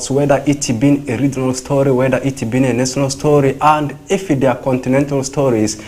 whether it been a regional story, whether it been a national story, and if they are continental stories,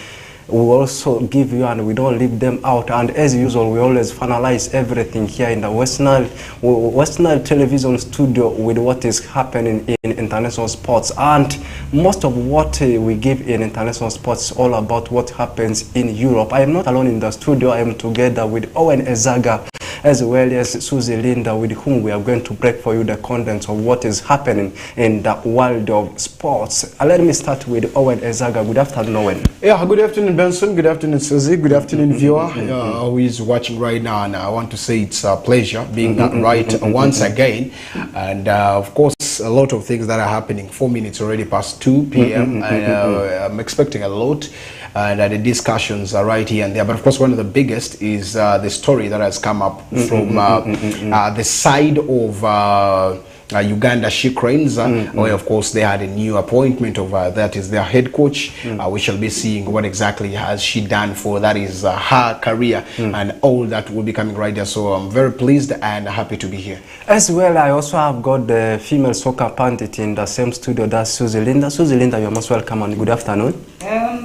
we also give you and we don't leave them out. And as usual, we always finalize everything here in the West Nile television studio with what is happening in international sports. And most of what we give in international sports is all about what happens in Europe. I am not alone in the studio. I am together with Owen Ezaga, as well as Susie Linda, with whom we are going to break for you the contents of what is happening in the world of sports. Let me start with Owen Ezaga. Good afternoon, Owen. Yeah, good afternoon, Benson. Good afternoon, Susie. Good afternoon, viewer who is watching right now. And I want to say it's a pleasure being right once again. And of course, a lot of things that are happening. 4 minutes already past 2 p.m. and I'm expecting a lot. And the discussions are right here and there. But of course, one of the biggest is the story that has come up from the side of Uganda She Cranes, where of course they had a new appointment of that is their head coach. We shall be seeing what exactly has she done for that is her career, and all that will be coming right there. So I'm very pleased and happy to be here. As well, I also have got the female soccer pundit in the same studio. That's Susie Linda. Susie Linda, you're most welcome and good afternoon.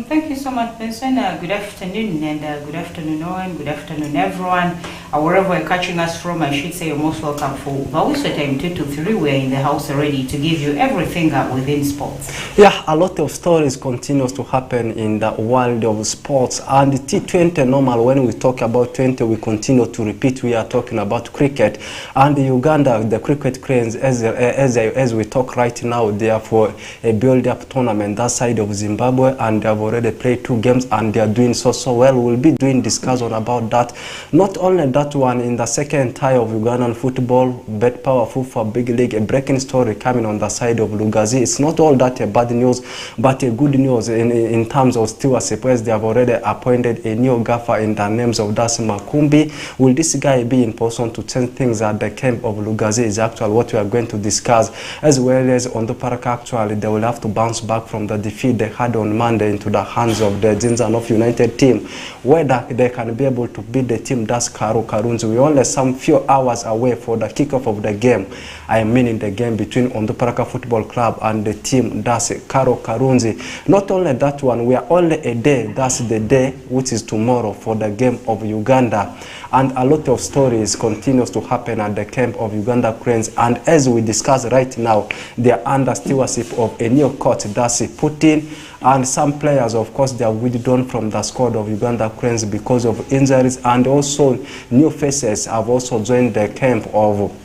Thank you so much, Benson. Good afternoon, and good afternoon, Owen. Good afternoon, everyone. Wherever you're catching us from, I should say you're most welcome for Bawisa Time 2 to 3. We're in the house already to give you everything within sports. Yeah, a lot of stories continues to happen in the world of sports. And T20 normal, when we talk about 20, we continue to repeat, we are talking about cricket. And Uganda, the cricket cranes, as we talk right now, they are for a build-up tournament that side of Zimbabwe, and they have already played 2 games and they are doing so well. We'll be doing discussion about that. Not only that one, in the second tie of Ugandan football, Bet Powerful for Big League, a breaking story coming on the side of Lugazi. It's not all that a bad news, but a good news in terms of stewardship, as they have already appointed a new gaffer in the names of Dasi Makumbi. Will this guy be in position to change things at the camp of Lugazi is actually what we are going to discuss, as well as on the park. Actually, they will have to bounce back from the defeat they had on Monday into the hands of the Zinzanov United team. Whether they can be able to beat the team that's Karo Karunzi. We're only some few hours away for the kickoff of the game. I mean in the game between Onduparaka Football Club and the team that's Karo Karunzi. Not only that one, we are only a day, that's the day which is tomorrow for the game of Uganda. And a lot of stories continues to happen at the camp of Uganda Cranes. And as we discuss right now, they are under stewardship of a new coach, that's Putin. And some players, of course, they are withdrawn from the squad of Uganda Cranes because of injuries. And also new faces have also joined the camp of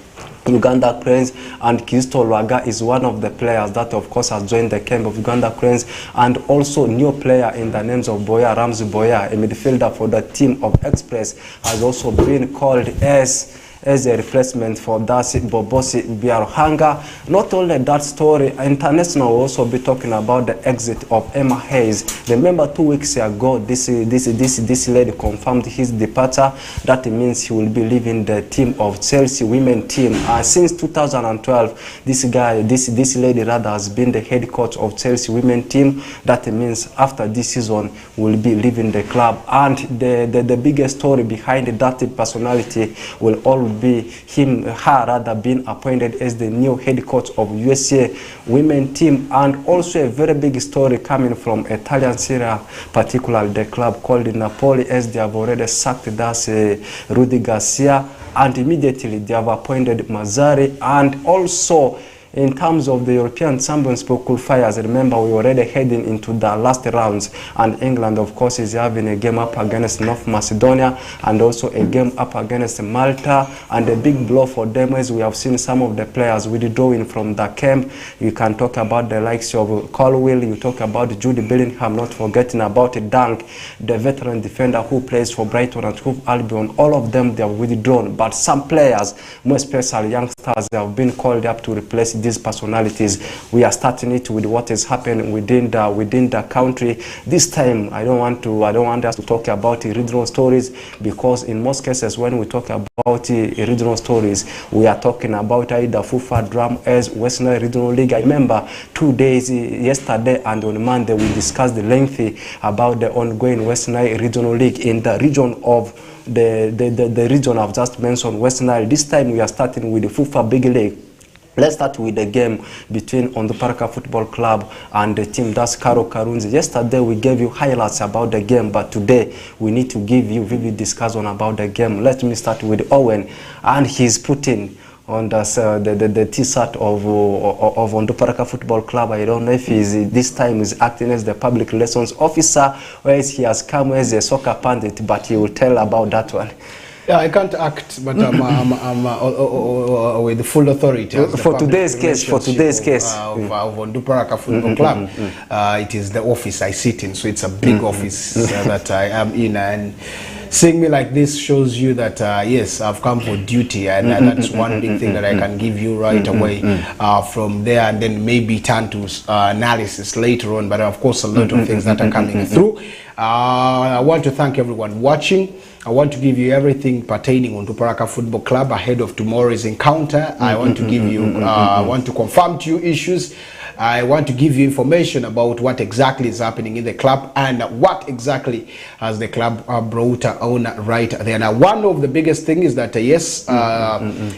Uganda Cranes, and Kisto Lwaga is one of the players that of course has joined the camp of Uganda Cranes, and also new player in the names of Boya, Ramzi Boya, a midfielder for the team of Express, has also been called as a replacement for Dasi Bobosi Biaruhanga. Not only that story, international will also be talking about the exit of Emma Hayes. Remember 2 weeks ago, this lady confirmed his departure. That means he will be leaving the team of Chelsea women team. Since 2012, this lady rather has been the head coach of Chelsea women team. That means after this season, will be leaving the club. And the biggest story behind that personality will all be her rather being appointed as the new head coach of USA women team. And also a very big story coming from Italian Serie A, particularly the club called Napoli, as they have already sacked Rudy Garcia, and immediately they have appointed Mazzari. And also in terms of the European Champions qualifiers, remember we already heading into the last rounds, and England of course is having a game up against North Macedonia and also a game up against Malta. And a big blow for them as we have seen some of the players withdrawing from the camp. You can talk about the likes of Colwill, you talk about Jude Bellingham, not forgetting about Dunk, the veteran defender who plays for Brighton and Hove Albion. All of them, they have withdrawn, but some players, more especially youngsters, they have been called up to replace these personalities. We are starting it with what is happening within the country. This time, I don't want us to talk about regional stories, because in most cases when we talk about regional stories, we are talking about either FUFA Drum as Western Regional League. I remember 2 days yesterday and on Monday we discussed lengthy about the ongoing Western Regional League in the region of the region I've just mentioned, Western Nile. This time we are starting with the FUFA Big League. Let's start with the game between Onduparaka Football Club and the team that's Karo Karunzi. Yesterday we gave you highlights about the game, but today we need to give you vivid discussion about the game. Let me start with Owen, and he's putting on the T-shirt of Onduparaka Football Club. I don't know if he's this time is acting as the public relations officer or as he has come as a soccer pundit, but he will tell about that one. Yeah, I can't act, but I'm with the full authority. For today's case, of Onduparaka Football Club, it is the office I sit in, so it's a big office that I am in, and seeing me like this shows you that yes, I've come for duty, and that's one big thing that I can give you right away from there, and then maybe turn to analysis later on. But of course, a lot of things that are coming through. I want to thank everyone watching. I want to give you everything pertaining on Onduparaka Football Club ahead of tomorrow's encounter. I want to give you, I want to confirm to you issues. I want to give you information about what exactly is happening in the club and what exactly has the club brought on right there. Now, one of the biggest things is that yes,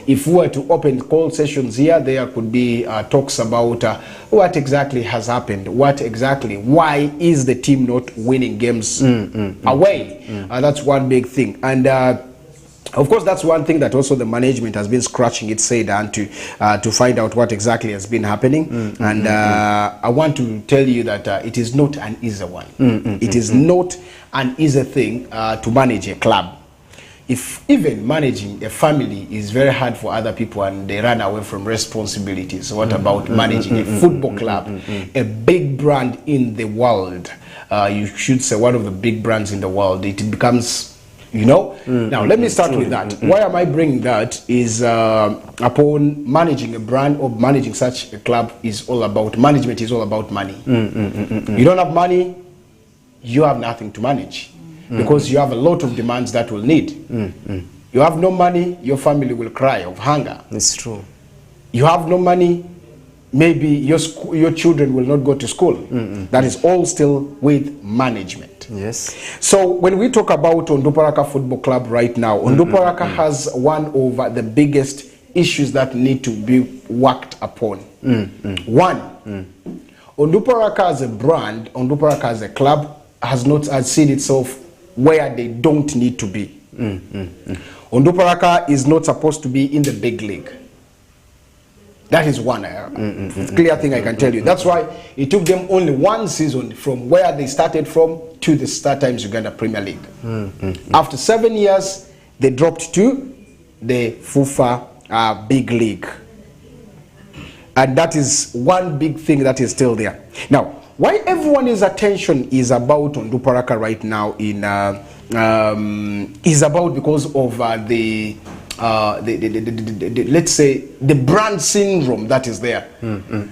if we were to open call sessions here, there could be talks about what exactly has happened, why is the team not winning games away? That's one big thing. And of course, that's one thing that also the management has been scratching its head and to find out what exactly has been happening. And I want to tell you that it is not an easy one. It is not an easy thing to manage a club. If even managing a family is very hard for other people and they run away from responsibilities, what about managing a football club, a big brand in the world? You should say one of the big brands in the world. It becomes, you know. Now let me start with that. Why am I bringing that is upon managing a brand or managing such a club is all about management, is all about money. You don't have money, you have nothing to manage because you have a lot of demands that will need. You have no money, your family will cry of hunger. It's true. You have no money, maybe your children will not go to school. That is all still with management. Yes. So when we talk about Onduparaka Football Club right now, Onduparaka has one of the biggest issues that need to be worked upon. One, Onduparaka as a brand, Onduparaka as a club has seen itself where they don't need to be. Onduparaka is not supposed to be in the big league. That is one clear thing I can tell you. That's why it took them only one season from where they started from to the Star Times Uganda Premier League. After 7 years, they dropped to the FUFA Big League. And that is one big thing that is still there. Now, why everyone's attention is about Onduparaka right now is about because of let's say the brand syndrome that is there,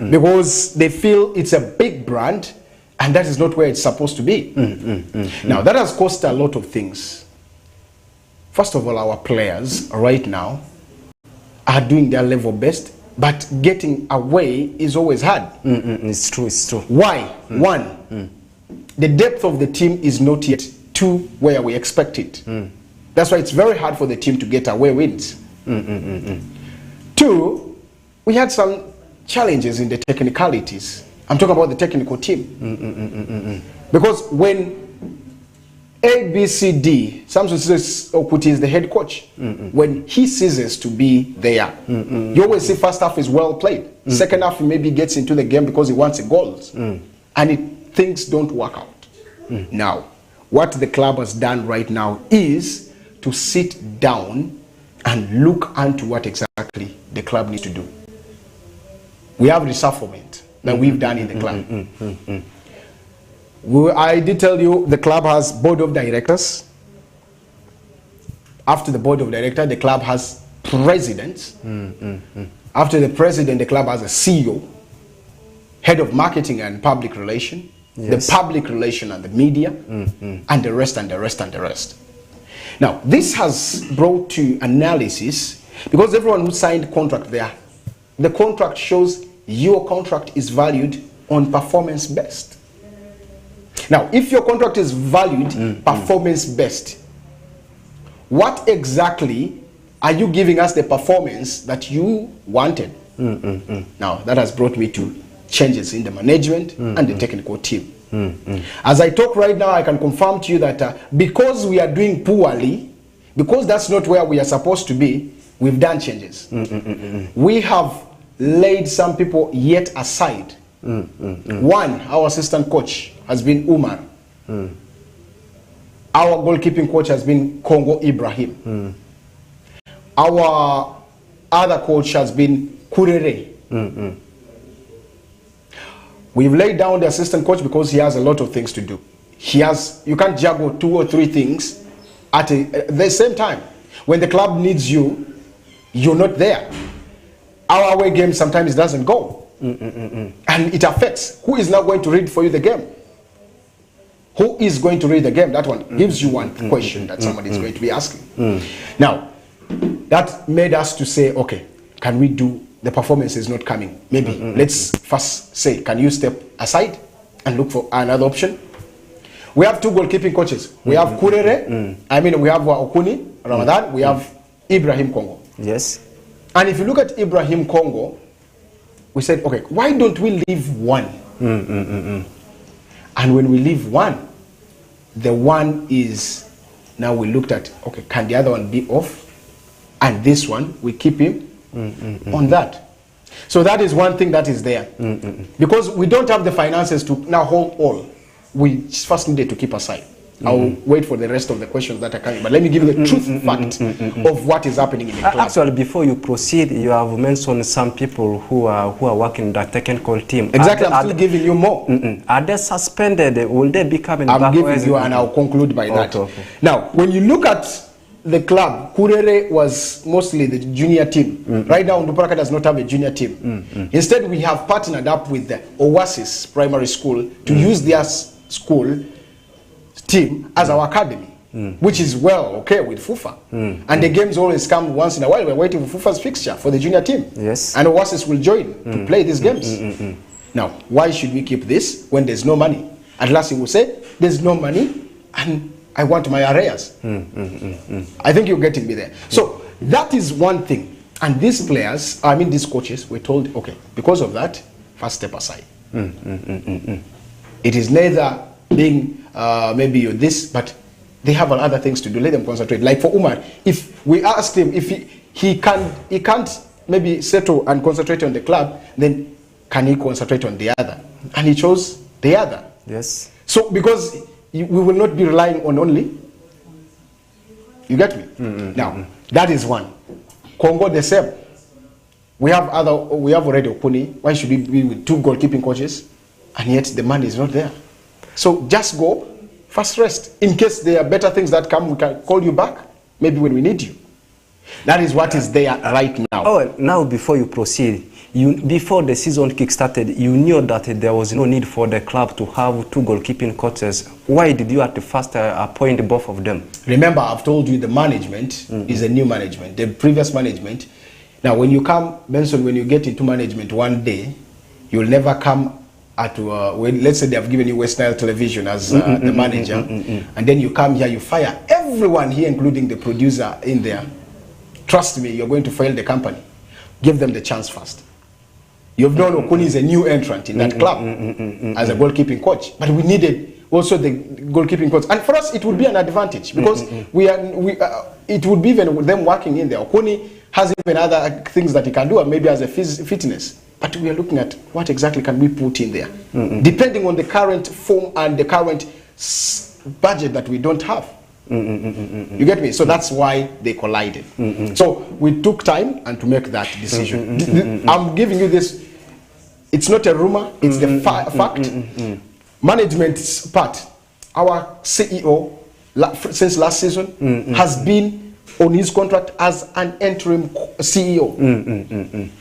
because they feel it's a big brand and that is not where it's supposed to be. Now that has cost a lot of things. First of all, our players right now are doing their level best, but getting away is always hard. It's true, it's true. Why? One, the depth of the team is not yet to where we expect it. That's why it's very hard for the team to get away wins. Two, we had some challenges in the technicalities. I'm talking about the technical team. Because when ABCD, Samson Okuti is the head coach, when he ceases to be there, you always see first half is well played. Second half he maybe gets into the game because he wants goals. And things don't work out. Now, what the club has done right now is to sit down and look into what exactly the club needs to do. We have reshufflement that we've done in the club. I did tell you the club has board of directors. After the board of directors, the club has presidents. After the president, the club has a CEO, head of marketing and public relation, the public relation and the media, and the rest and the rest and the rest. Now, this has brought to analysis because everyone who signed contract there, the contract shows your contract is valued on performance based. Now, if your contract is valued performance based, what exactly are you giving us the performance that you wanted? Now, that has brought me to changes in the management and the technical team. As I talk right now, I can confirm to you that because we are doing poorly, because that's not where we are supposed to be, we've done changes. We have laid some people yet aside. One, our assistant coach has been Umar. Our goalkeeping coach has been Kongo Ibrahim. Our other coach has been Kurere. We've laid down the assistant coach because he has a lot of things to do. You can't juggle 2 or 3 things at the same time. When the club needs you, you're not there. Our away game sometimes doesn't go. And it affects. Who is now going to read for you the game? Who is going to read the game? That one gives you one question that somebody is going to be asking. Now, that made us to say, okay, can we do, the performance is not coming. Maybe let's first say, can you step aside and look for another option? We have 2 goalkeeping coaches. We have Kurere, we have Okuni, Ramadan, we have Ibrahim Kongo. Yes. And if you look at Ibrahim Kongo, we said, okay, why don't we leave one? And when we leave one, the one is, now we looked at, okay, can the other one be off? And this one, we keep him on that. So that is one thing that is there. Because we don't have the finances to now hold all. We first needed to keep aside. I'll wait for the rest of the questions that are coming. But let me give you the truth fact of what is happening in the club. Actually, before you proceed, you have mentioned some people who are working in the technical team. Exactly, I'm still giving you more. Are they suspended? Will they be coming back? I'm giving you, and I'll conclude by that. Okay. Now, when you look at the club, Kurere was mostly the junior team. Right now, Nduparaka does not have a junior team. Instead, we have partnered up with the Oasis Primary School to use their school team as our academy, which is okay with FUFA. And the games always come once in a while. We're waiting for FUFA's fixture for the junior team. Yes. And Oasis will join to play these games. Now, why should we keep this when there's no money? At last he will say, there's no money and I want my arrears. I think you're getting me there. So that is one thing. And these players, these coaches were told, okay, because of that, first step aside. It is neither being maybe you're this, but they have other things to do. Let them concentrate. Like for Umar, if we asked him if he can't maybe settle and concentrate on the club, then can he concentrate on the other? And he chose the other. Yes. So because we will not be relying on only. You get me? Now that is one. Congo the same. We have already Okuni. Why should we be with 2 goalkeeping coaches, and yet the money is not there? So just go, first rest. In case there are better things that come, we can call you back, maybe when we need you. That is what is there right now. Oh, now before you proceed, before the season kick-started, you knew that there was no need for the club to have 2 goalkeeping coaches. Why did you at the first appoint both of them? Remember, I've told you the management is a new management. The previous management, now when you come, Benson, when you get into management one day, you'll never come at let's say they have given you West Nile Television as the manager, and then you come here, you fire everyone here, including the producer in there. Trust me, you're going to fail the company. Give them the chance first. You've known Okuni is a new entrant in that club as a goalkeeping coach, but we needed also the goalkeeping coach, and for us it would be an advantage because it would be even with them working in there. Okuni has even other things that he can do, and maybe as a fitness. But we are looking at what exactly can we put in there, depending on the current form and the current budget that we don't have. You get me? So that's why they collided. So we took time and to make that decision. I'm giving you this. It's not a rumor. It's the fact. Management's part. Our CEO since last season has been on his contract as an interim CEO.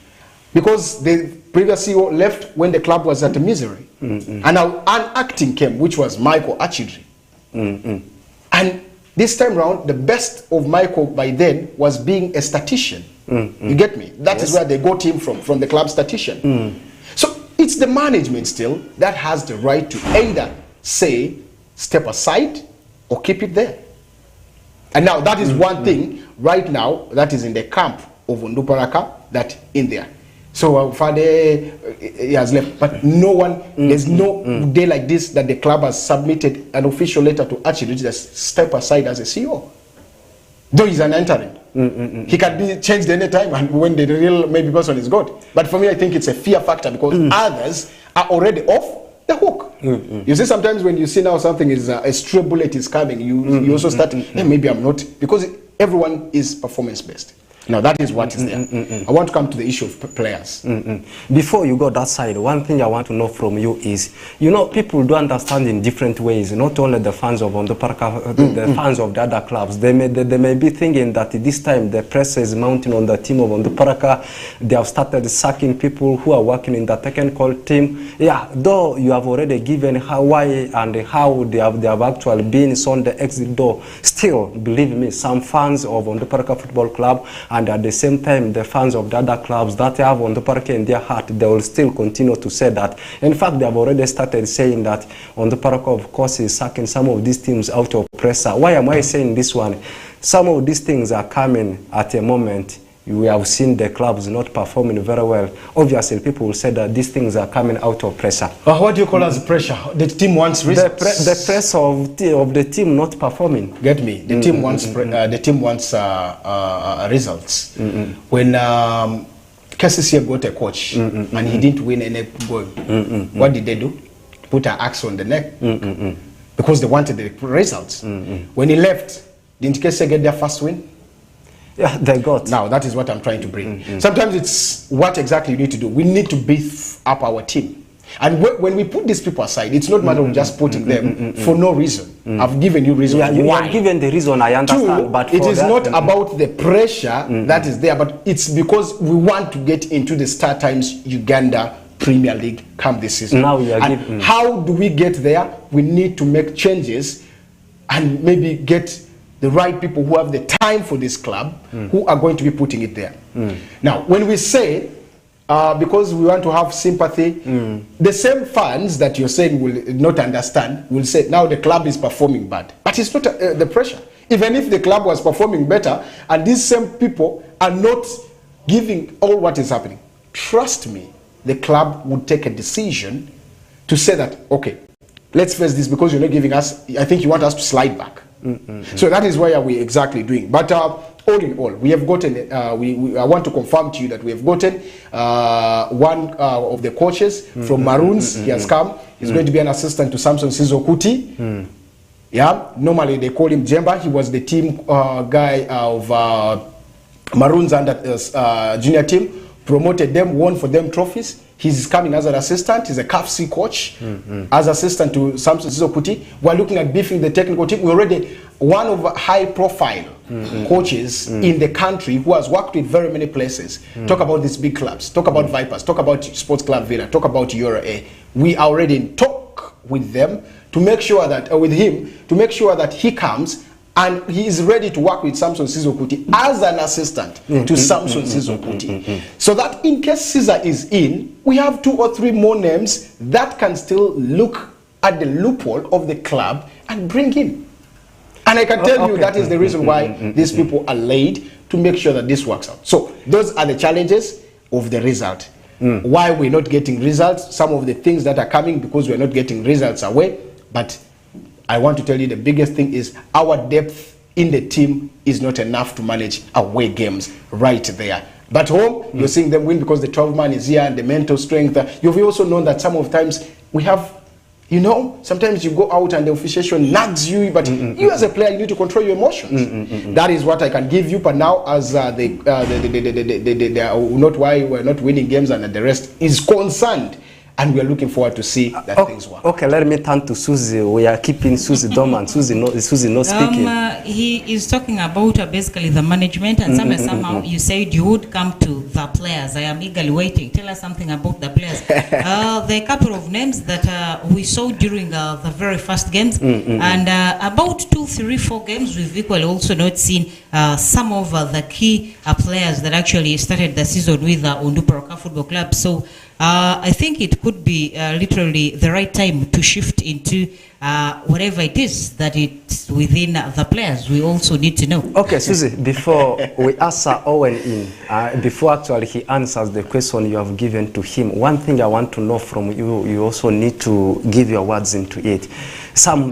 Because the previous CEO left when the club was at a misery. And now an acting came, which was Michael Achidri. And this time around, the best of Michael by then was being a statistician. You get me? That is where they got him from the club statistician. So it's the management still that has the right to either say, step aside, or keep it there. And now that is one thing right now that is in the camp of Nduparaka that in there. So Fade he has left, but no one. There's no day like this that the club has submitted an official letter to Archie to just step aside as a CEO. Though he's an interim, he can be changed anytime, and when the real maybe person is gone. But for me, I think it's a fear factor because others are already off the hook. You see, sometimes when you see now something is a stray bullet is coming, you also start. Hey, maybe I'm not, because everyone is performance based. Now that is what is there. I want to come to the issue of players. Before you go that side, one thing I want to know from you is, you know, people do understand in different ways, not only the fans of Onduparaka, the fans of the other clubs. They may be thinking that this time the pressure is mounting on the team of Onduparaka. They have started sacking people who are working in the technical team. Yeah, though you have already given why and how they have actually been on the exit door, still, believe me, some fans of Onduparaka Football Club and at the same time the fans of the other clubs that have Onduparaka in their heart, they will still continue to say that. In fact, they have already started saying that Onduparaka, of course, is sucking some of these teams out of pressure. Why am I saying this one? Some of these things are coming at a moment. We have seen the clubs not performing very well. Obviously, people will say that these things are coming out of pressure. What do you call as pressure? The team wants results. The pressure of the team not performing. Get me? The team wants results. When KCCA got a coach and he didn't win any goal, what did they do? Put an axe on the neck because they wanted the results. When he left, didn't KCCA get their first win? Yeah, they got. Now, that is what I'm trying to bring. Sometimes it's what exactly you need to do. We need to beef up our team. And when we put these people aside, it's not a matter of just putting them for no reason. I've given you reasons you why. have given the reason, I understand. But it is not about the pressure that is there, but it's because we want to get into the Star Times Uganda Premier League come this season. Now you are and how do we get there? We need to make changes and maybe get the right people who have the time for this club, who are going to be putting it there. Now, when we say, because we want to have sympathy, the same fans that you're saying will not understand will say, now the club is performing bad. But it's not the pressure. Even if the club was performing better, and these same people are not giving all what is happening, trust me, the club would take a decision to say that, okay, let's face this, because you're not giving us, I think you want us to slide back. So that is why we exactly doing. But all in all, we have gotten, I want to confirm to you that we have gotten one of the coaches from Maroons. He has come. He's going to be an assistant to Samson Sizokuti. Yeah, normally they call him Jemba. He was the team guy of Maroons under junior team, promoted them, won for them trophies. He's coming as an assistant. He's a CAF coach, as assistant to Samson Sizokuti. We're looking at beefing the technical team. We're already one of high-profile coaches in the country who has worked with very many places. Talk about these big clubs. Talk about Vipers. Talk about Sports Club Villa. Talk about Euro A. We are already in talk with them to make sure that, with him, to make sure that he comes and he is ready to work with Samson Sizokuti as an assistant to Samson Sizokuti. So that in case Caesar is in, we have 2 or 3 more names that can still look at the loophole of the club and bring in. And I can tell you that is the reason why these people are laid to make sure that this works out. So those are the challenges of the result. Why we're not getting results, some of the things that are coming because we're not getting results away. But I want to tell you the biggest thing is our depth in the team is not enough to manage away games right there. But home, you're seeing them win because the 12-man is here and the mental strength. You've also known that some of times we have, you know, sometimes you go out and the officiation nags you, but you as a player, you need to control your emotions. That is what I can give you. But now, as not why we're not winning games and the rest is concerned, and we are looking forward to see that things work. Okay, let me turn to Susie. We are keeping Susie dormant. Susie not speaking. He is talking about basically the management, and somehow you said you would come to the players. I am eagerly waiting. Tell us something about the players. There are a couple of names that we saw during the very first games, and about 2, 3, 4 games we've equally also not seen some of the key players that actually started the season with Onduparaka Football Club. So I think it could be literally the right time to shift into whatever it is that it's within the players, we also need to know. Okay, Susie, before we answer Owen in, before actually he answers the question you have given to him, one thing I want to know from you, you also need to give your words into it. Some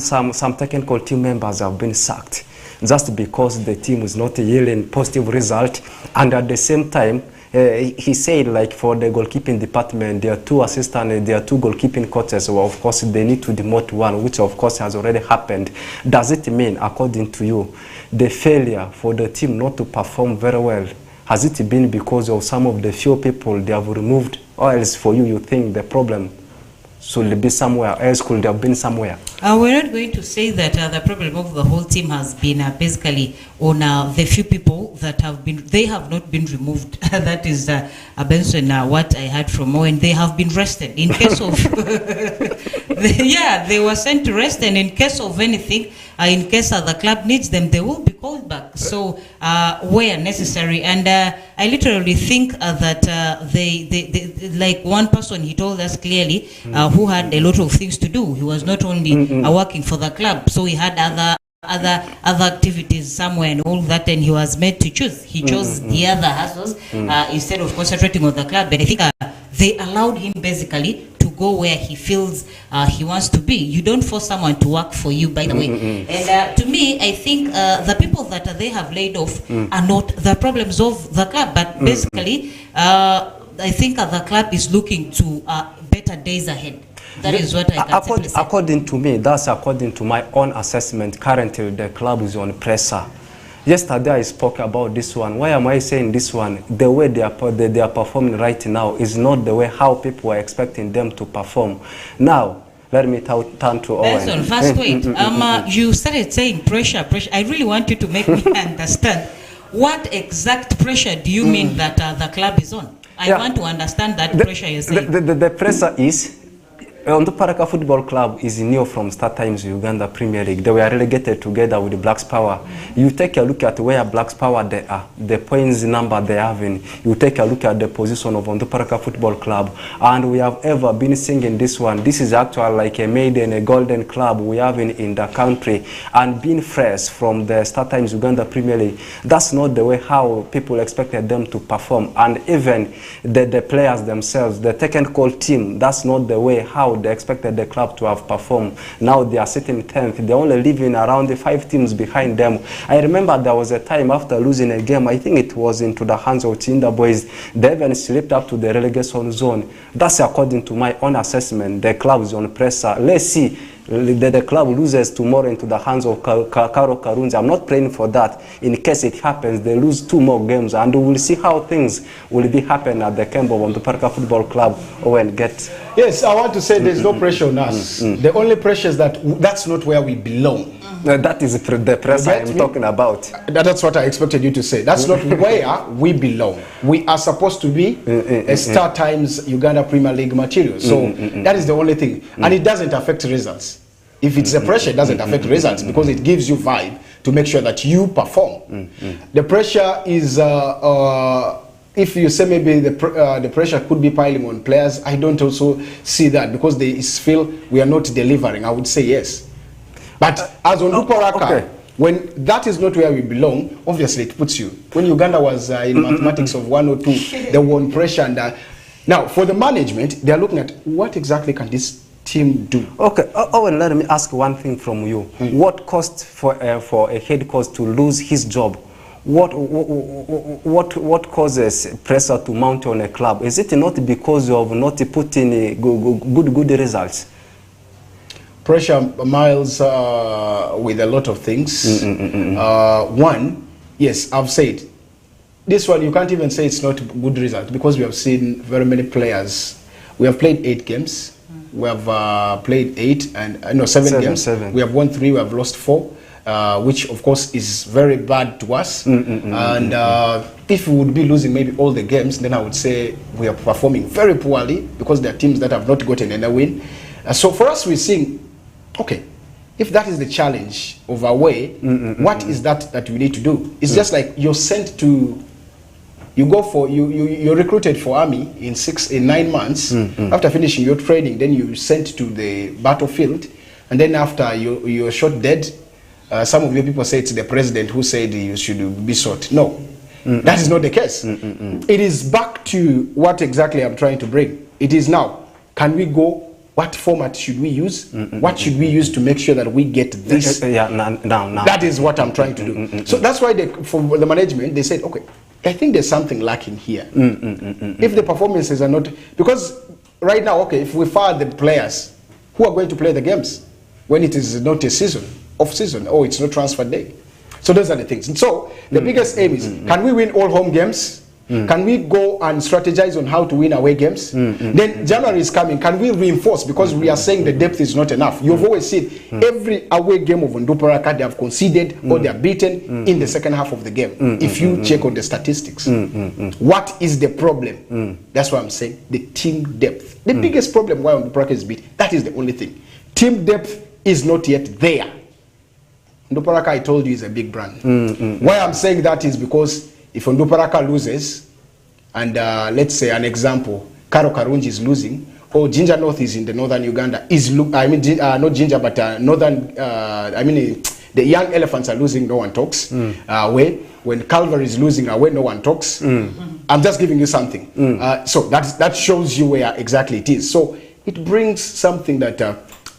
technical team members have been sacked just because the team is not yielding positive result, and at the same time, he said, like, for the goalkeeping department, there are two assistants, there are two goalkeeping coaches. Well, of course, they need to demote one, which of course has already happened. Does it mean, according to you, the failure for the team not to perform very well, has it been because of some of the few people they have removed, or else for you, you think the problem should be somewhere else, could have been somewhere? We're not going to say that the problem of the whole team has been basically on the few people that have been, they have not been removed. That is Benson, what I heard from Owen. They have been rested in case of, yeah, they were sent to rest, and in case of anything, in case the club needs them, they will be called back. So where necessary, and I literally think that they like one person, he told us clearly, who had a lot of things to do. He was not only working for the club, so he had other activities somewhere and all that, and he was made to choose. He chose the other hustles instead of concentrating on the club. And I think they allowed him basically to go where he feels he wants to be. You don't force someone to work for you, by the way. And to me, I think the people that they have laid off are not the problems of the club, but basically, I think the club is looking to better days ahead. That is what I can simply say. According to me, that's according to my own assessment. Currently, the club is on pressure. Yesterday, I spoke about this one. Why am I saying this one? The way they are performing right now is not the way how people are expecting them to perform. Now, let me turn to Owen. Benson, first wait. You started saying pressure. I really want you to make me understand. What exact pressure do you mean that the club is on? I want to understand that pressure you're saying. The pressure is, Onduparaka Football Club is new from Start Times Uganda Premier League. They were relegated together with the Blacks Power. You take a look at where Blacks Power they are, the points number they have in. You take a look at the position of Onduparaka Football Club, and we have ever been singing this one. This is actually like a maiden, a golden club we have in the country, and being fresh from the Start Times Uganda Premier League. That's not the way how people expected them to perform, and even the players themselves, the technical team. That's not the way how they expected the club to have performed. Now they are sitting 10th. They're only leaving around the 5 teams behind them. I remember there was a time after losing a game, I think it was into the hands of Chinda Boys, they even slipped up to the relegation zone. That's according to my own assessment. The club is on pressure. Let's see. The club loses tomorrow into the hands of Karo Karunzi. I'm not praying for that. In case it happens, they lose 2 more games, and we will see how things will be happening at the camp of Onduparaka Football Club. Owen, get. Yes, I want to say there's no pressure on us. The only pressure is that that's not where we belong. That is the pressure I'm talking about. That's what I expected you to say. That's not where we belong. We are supposed to be a Star Times Uganda Premier League material. So that is the only thing. And it doesn't affect results. If it's a pressure, it doesn't affect results because it gives you vibe to make sure that you perform. The pressure is, if you say maybe the pressure could be piling on players, I don't also see that because they feel we are not delivering. I would say yes. But as on Onduparaka, when that is not where we belong, obviously it puts you. When Uganda was in mathematics of 1 or 2, they were on pressure. And now, for the management, they are looking at what exactly can this team do. Okay, Owen, let me ask one thing from you. What cost for a head coach to lose his job? What causes pressure to mount on a club? Is it not because of not putting good results? Pressure, Miles, with a lot of things. One, yes, I've said, this one you can't even say it's not good result because we have seen very many players. We have played 8 games. We have played 8 and no 7 games. 7. We have won 3. We have lost 4, which of course is very bad to us. And if we would be losing maybe all the games, then I would say we are performing very poorly because there are teams that have not gotten any win. So for us, we're seeing, okay, if that is the challenge of our way, what is that we need to do? It's just like you're sent to. You go for you're recruited for army in 9 months after finishing your training. Then you sent to the battlefield, and then after you're shot dead. Some of you people say it's the president who said you should be shot. No, that is not the case. It is back to what exactly I'm trying to bring. It is now, can we go? What format should we use? What should we use to make sure that we get this? Now. That is what I'm trying to do. So that's why for the management, they said, okay, I think there's something lacking here. If the performances are not, because right now, okay, if we fire the players, who are going to play the games when it is not a season, off season, or it's not transfer day? So those are the things. And so the biggest aim is, can we win all home games? Can we go and strategize on how to win away games? Then January is coming. Can we reinforce? Because we are saying the depth is not enough. You've always seen every away game of Onduparaka, they have conceded or they are beaten in the second half of the game. If you check on the statistics. What is the problem? That's what I'm saying. The team depth. The biggest problem why Onduparaka is beat, that is the only thing. Team depth is not yet there. Onduparaka, I told you, is a big brand. Why I'm saying that is because if Onduparaka loses, and let's say an example, Karo Karunji is losing, or Ginger North is in the northern Uganda, not Ginger, but northern, the young elephants are losing, no one talks. When Calvary is losing away, no one talks. I'm just giving you something. So that shows you where exactly it is. So it brings something that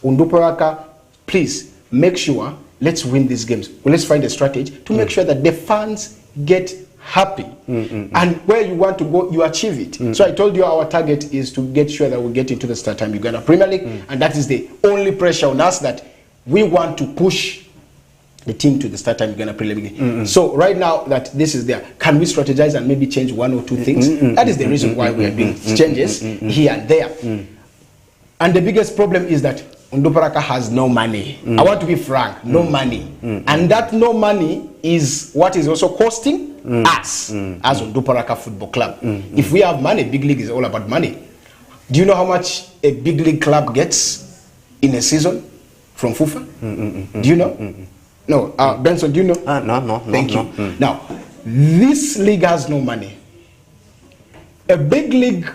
Onduparaka, please make sure, let's win these games. Well, let's find a strategy to make sure that the fans get happy, and where you want to go, you achieve it. So I told you our target is to get sure that we get into the StarTimes Uganda Premier League, and that is the only pressure on us, that we want to push the team to the StarTimes Uganda Premier League. So right now that this is there, can we strategize and maybe change one or two things? That is the reason why we are doing changes here and there. And the biggest problem is that Onduparaka has no money. I want to be frank, no money. And that no money is what is also costing us as Onduparaka Football Club. If we have money, big league is all about money. Do you know how much a big league club gets in a season from FUFA? Do you know? No. Benson, do you know? No. Thank you. Now, this league has no money. A big league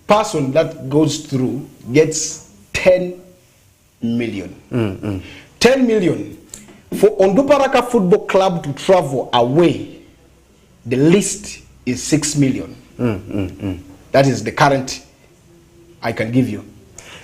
person that goes through gets 10 million. 10 million. For Onduparaka Football Club to travel away, the least is 6 million. That is the current I can give you.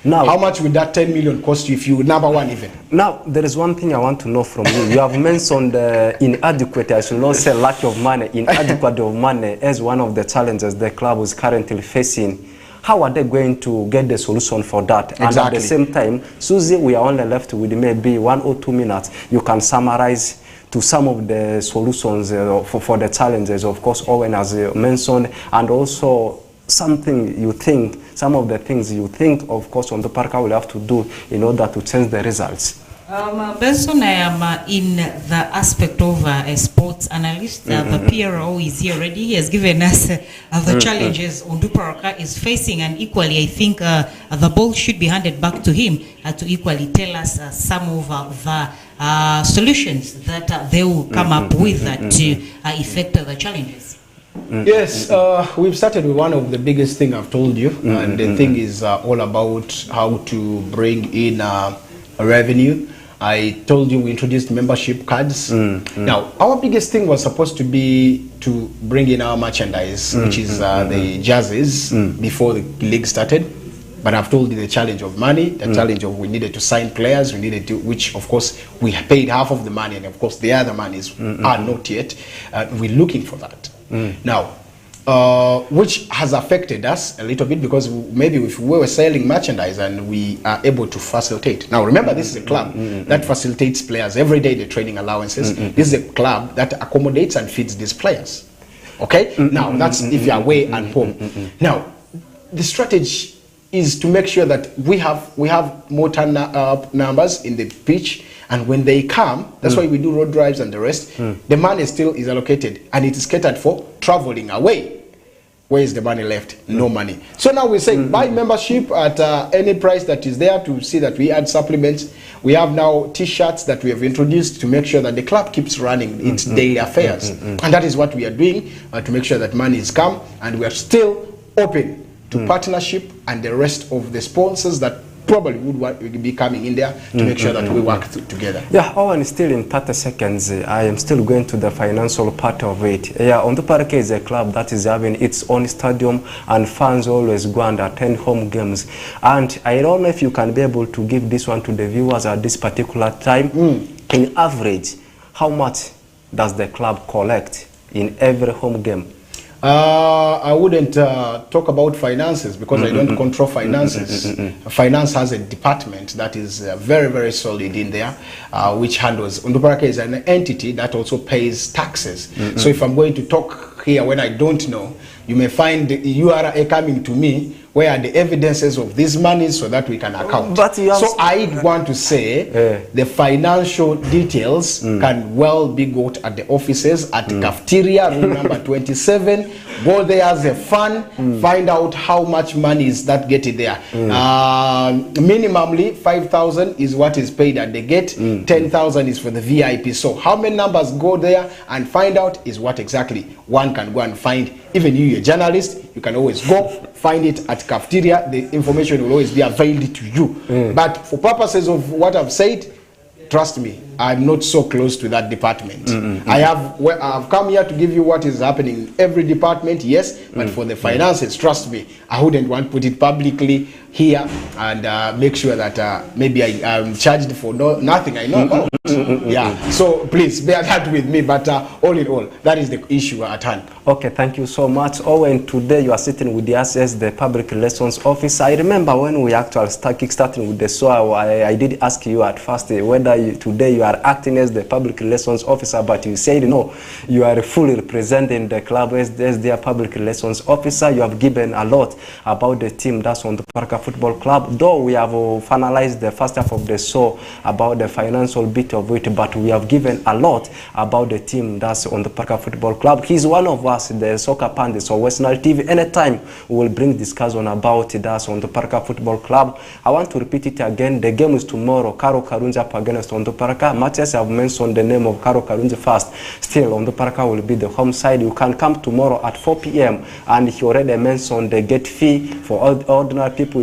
Now, how much would that 10 million cost you if you number one even? Now, there is one thing I want to know from you. You have mentioned inadequate, I should not say lack of money, inadequate of money as one of the challenges the club is currently facing. How are they going to get the solution for that? Exactly. And at the same time, Susie, we are only left with maybe 1 or 2 minutes. You can summarize to some of the solutions for the challenges, of course, Owen has mentioned, and also something you think, some of the things you think, of course, Onduparaka will have to do in order to change the results. Benson, I am in the aspect of a sports analyst. The PRO is here already. He has given us the challenges Onduparaka is facing, and equally, I think the ball should be handed back to him to equally tell us some of the solutions that they will come up with to effect the challenges. Yes, we've started with one of the biggest thing I've told you, and the thing is all about how to bring in revenue. I told you we introduced membership cards. Now, our biggest thing was supposed to be to bring in our merchandise, which is the jerseys, before the league started. But I've told you the challenge of money, the challenge of we needed to sign players, we needed to, which of course we paid half of the money, and of course the other monies are not yet. We're looking for that. Now, which has affected us a little bit, because maybe if we were selling merchandise and we are able to facilitate. Now remember, this is a club that facilitates players every day, the training allowances. This is a club that accommodates and feeds these players. Okay? Now that's if you are away and home. Now, the strategy is to make sure that we have more turn numbers in the pitch, and when they come, that's why we do road drives and the rest. The money still is allocated, and it is catered for traveling away. Where is the money left? No money. So now we say buy membership at any price that is there, to see that we add supplements. We have now t-shirts that we have introduced to make sure that the club keeps running its daily affairs. And that is what we are doing to make sure that money is come, and we are still open to partnership and the rest of the sponsors that probably would be coming in there to make sure that we work together. Yeah, Owen, still in 30 seconds, I am still going to the financial part of it. Yeah, Onduparaka is a club that is having its own stadium and fans always go and attend home games. And I don't know if you can be able to give this one to the viewers at this particular time. In average, how much does the club collect in every home game? I wouldn't talk about finances because I don't control finances. Finance has a department that is very, very solid in there, which handles. Onduparaka is an entity that also pays taxes. So if I'm going to talk here when I don't know, you may find the URA coming to me where are the evidences of these monies so that we can account. But you have so I want to say the financial details can well be got at the offices at the cafeteria, room number 27. Go there as a fan, find out how much money is that getting there. Minimally 5,000 is what is paid at the gate, 10,000 is for the VIP. So how many numbers go there and find out is what exactly one can go and find. Even you, a journalist, you can always go find it at cafeteria. The information will always be available to you. But for purposes of what I've said, trust me, I'm not so close to that department. I've come here to give you what is happening in every department, yes, but for the finances, trust me, I wouldn't want to put it publicly here and make sure that maybe I'm charged for nothing I know about. Yeah, so please bear that with me, but all in all, that is the issue at hand. Okay, thank you so much. Owen, today you are sitting with us as the Public Relations Officer. I remember when we actually starting with the show, I did ask you at first whether today you are acting as the Public Relations Officer, but you said no, you are fully representing the club as their Public Relations Officer. You have given a lot about the team that's on the Onduparaka Football Club, though we have finalized the first half of the show about the financial bit of it, but we have given a lot about the team that's on the Onduparaka Football Club. He's one of us, the soccer pundits on West Nile TV. Anytime we will bring discussion about it, that's on the Onduparaka Football Club. I want to repeat it again. The game is tomorrow. Karo Karunji up against Onduparaka. Matches have mentioned the name of Karo Karunji first. Still, Onduparaka will be the home side. You can come tomorrow at 4 p.m. and he already mentioned the gate fee for ordinary people.